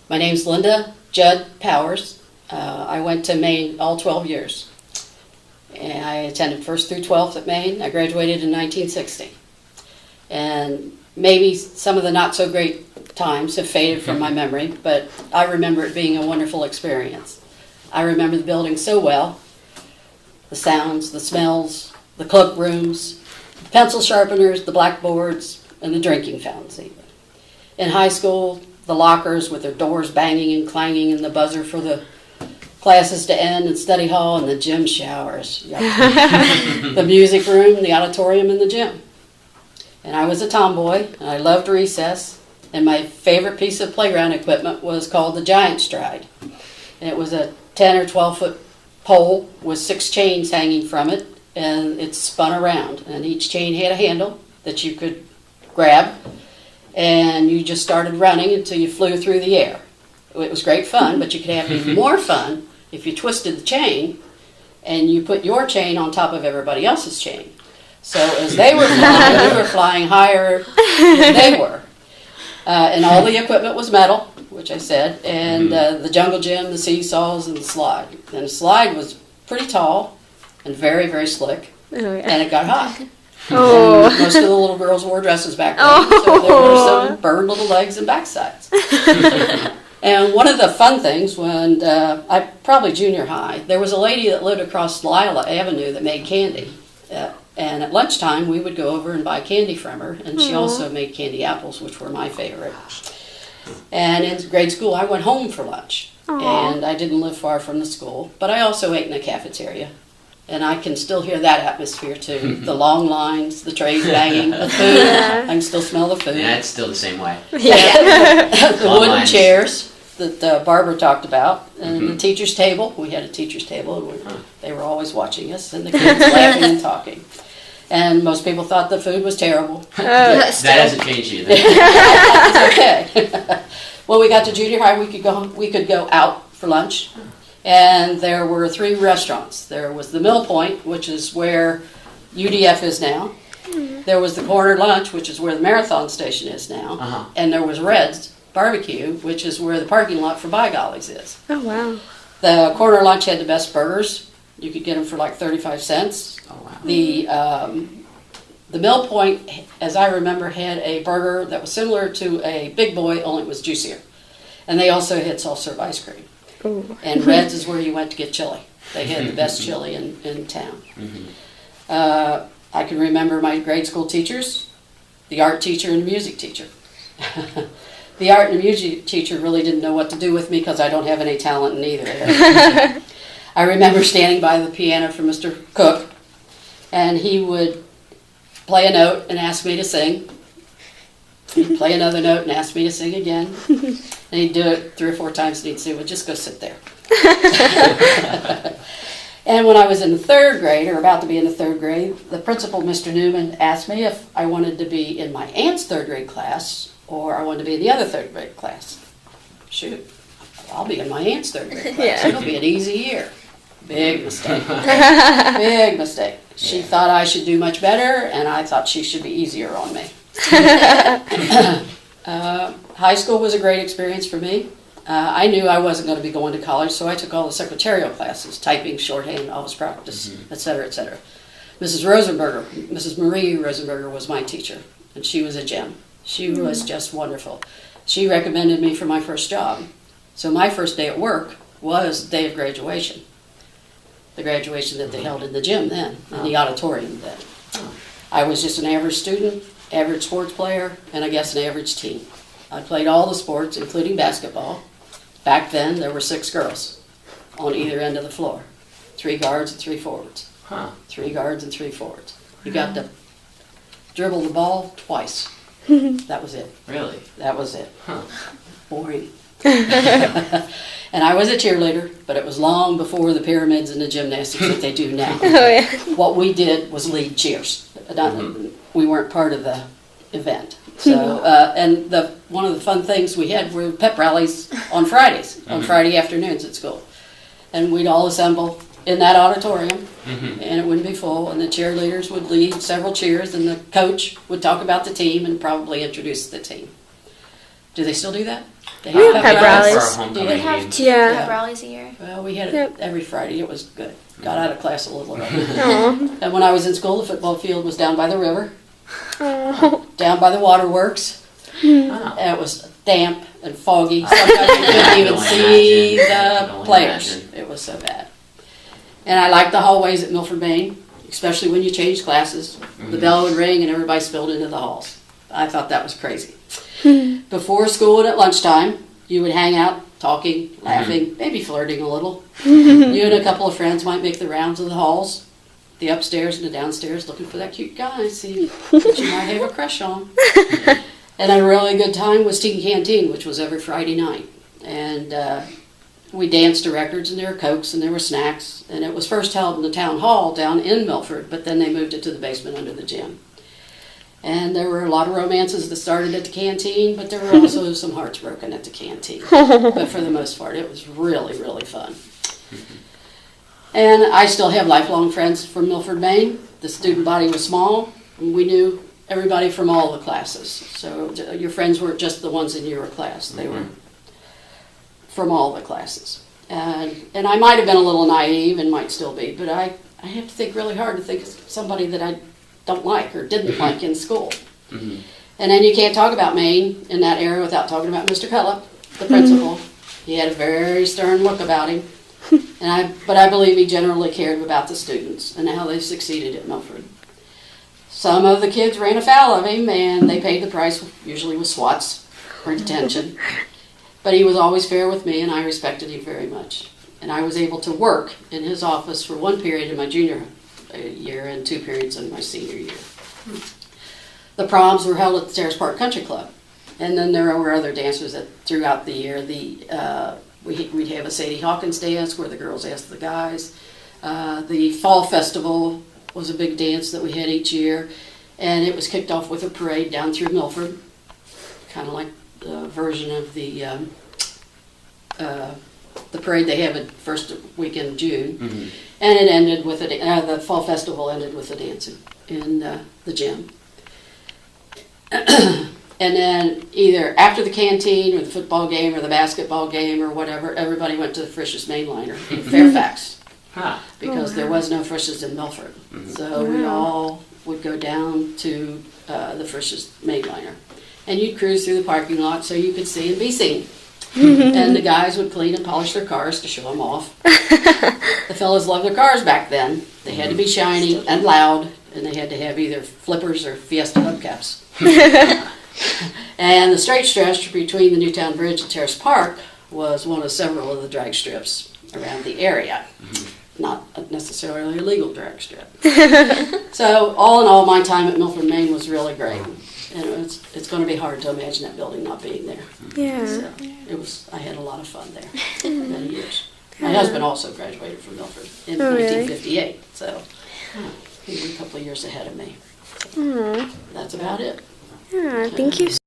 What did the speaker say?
My name's Linda Judd Powers. I went to Maine all 12 years. And I attended 1st through 12th at Maine. I graduated in 1960. And maybe some of the not so great times have faded from my memory, but I remember it being a wonderful experience. I remember the building so well. The sounds, the smells, the cloakrooms, the pencil sharpeners, the blackboards, and the drinking fountains even. In high school, the lockers with their doors banging and clanging and the buzzer for the classes to end in study hall and the gym showers. Yep. The music room, the auditorium, and the gym. And I was a tomboy, and I loved recess, and my favorite piece of playground equipment was called the Giant Stride. And it was a 10 or 12 foot pole with 6 chains hanging from it, and it spun around, and each chain had a handle that you could grab, and you just started running until you flew through the air. It was great fun, but you could have even more fun if you twisted the chain and you put your chain on top of everybody else's chain. So as they were flying higher than they were. And all the equipment was metal, which I said, and the jungle gym, the seesaws, and the slide. And the slide was pretty tall and very, very slick, and it got hot. Oh. And most of the little girls wore dresses back then, so there were some burned little legs and backsides. And one of the fun things, when probably junior high, there was a lady that lived across Lila Avenue that made candy. And at lunchtime, we would go over and buy candy from her. And she also made candy apples, which were my favorite. And in grade school, I went home for lunch. And I didn't live far from the school. But I also ate in the cafeteria. And I can still hear that atmosphere, too. The long lines, the trays banging, the food. I can still smell the food. Yeah, it's still the same way. The wooden chairs that Barbara talked about, and the teacher's table. We had a teacher's table, and they were always watching us, and the kids laughing and talking. And most people thought the food was terrible. That hasn't changed either. It's okay. When we got to junior high, we could go out for lunch, and there were 3 restaurants. There was the Mill Point, which is where UDF is now. There was the Corner Lunch, which is where the Marathon Station is now, and there was Red's Barbecue, which is where the parking lot for By Gollies is. Oh, wow. The Corner Lunch had the best burgers. You could get them for like 35 cents. Oh, wow. The Mill Point, as I remember, had a burger that was similar to a Big Boy, only it was juicier. And they also had self-serve ice cream. Ooh. And Red's is where you went to get chili. They had the best chili in town. I can remember my grade school teachers, the art teacher and the music teacher. The art and music teacher really didn't know what to do with me because I don't have any talent in either area. I remember standing by the piano for Mr. Cook, and he would play a note and ask me to sing. He'd play another note and ask me to sing again. And he'd do it 3 or 4 times, and he'd say, well, just go sit there. And when I was in the 3rd grade, or about to be in the 3rd grade, the principal, Mr. Newman, asked me if I wanted to be in my aunt's 3rd grade class or I wanted to be in the other 3rd grade class. Shoot, I'll be in my aunt's 3rd grade class. It'll be an easy year. Big mistake. Big mistake. She thought I should do much better, and I thought she should be easier on me. High school was a great experience for me. I knew I wasn't going to be going to college, so I took all the secretarial classes, typing, shorthand, office practice, etc., etc. Mrs. Marie Rosenberger was my teacher, and she was a gem. She was just wonderful. She recommended me for my first job. So my first day at work was the day of graduation. The graduation that they held in the gym then, in the auditorium then. I was just an average student, average sports player, and I guess an average teen. I played all the sports, including basketball. Back then, there were 6 girls on either end of the floor. 3 guards and 3 forwards. 3 guards and 3 forwards. You got to dribble the ball twice. That was it. Really? That was it. Boring. And I was a cheerleader, but it was long before the pyramids and the gymnastics that they do now. Oh, yeah. What we did was lead cheers. We weren't part of the event. So, and one of the fun things we had were pep rallies on Fridays, on Friday afternoons at school. And we'd all assemble in that auditorium, and it wouldn't be full, and the cheerleaders would lead several cheers, and the coach would talk about the team and probably introduce the team. Do they still do that? They We have pep For rallies. our homecoming We have games. two Yeah. pep rallies a year. Well, we had it Yep. every Friday. It was good. Got out of class a little early. Aw. And when I was in school, the football field was down by the river, Aw. down by the waterworks. Wow. And it was damp and foggy. Sometimes you couldn't even see the players. It was so bad. And I liked the hallways at Milford Main, especially when you changed classes. The bell would ring and everybody spilled into the halls. I thought that was crazy. Before school and at lunchtime, you would hang out, talking, laughing, maybe flirting a little. You and a couple of friends might make the rounds of the halls, the upstairs and the downstairs, looking for that cute guy, see what you might have a crush on. And a really good time was Teen Canteen, which was every Friday night. And we danced to records, and there were Cokes, and there were snacks. And it was first held in the town hall down in Milford, but then they moved it to the basement under the gym. And there were a lot of romances that started at the canteen, but there were also some hearts broken at the canteen. But for the most part, it was really, really fun. And I still have lifelong friends from Milford, Maine. The student body was small, and we knew everybody from all the classes. So your friends weren't just the ones in your class. They were from all the classes. And I might have been a little naive and might still be, but I have to think really hard to think of somebody that I don't like or didn't like in school. And then you can't talk about Maine in that era without talking about Mr. Cullop, the principal. He had a very stern look about him. But I believe he generally cared about the students and how they succeeded at Milford. Some of the kids ran afoul of him, and they paid the price, usually with swats or detention. But he was always fair with me, and I respected him very much. And I was able to work in his office for one period in my junior year and 2 periods in my senior year. The proms were held at the Terrace Park Country Club. And then there were other dancers that throughout the year. We'd have a Sadie Hawkins dance where the girls asked the guys. The Fall Festival was a big dance that we had each year, and it was kicked off with a parade down through Milford, kind of like the version of the parade they have at first week in June. And it ended with the Fall Festival ended with a dance in the gym. And then either after the canteen or the football game or the basketball game or whatever, everybody went to the Frisch's Mainliner in Fairfax. Because there was no Frisch's in Milford. So we all would go down to the Frisch's Mainliner. And you'd cruise through the parking lot so you could see and be seen. And the guys would clean and polish their cars to show them off. The fellas loved their cars back then. They had to be shiny and loud, and they had to have either flippers or Fiesta hubcaps. And the straight stretch between the Newtown Bridge and Terrace Park was one of several of the drag strips around the area. Not necessarily a legal drag strip. So all in all, my time at Milford, Maine was really great. And it's going to be hard to imagine that building not being there. Yeah. So I had a lot of fun there for many years. My husband also graduated from Milford in Oh, really? 1958, so he was a couple of years ahead of me. So that's about it. Yeah, thank you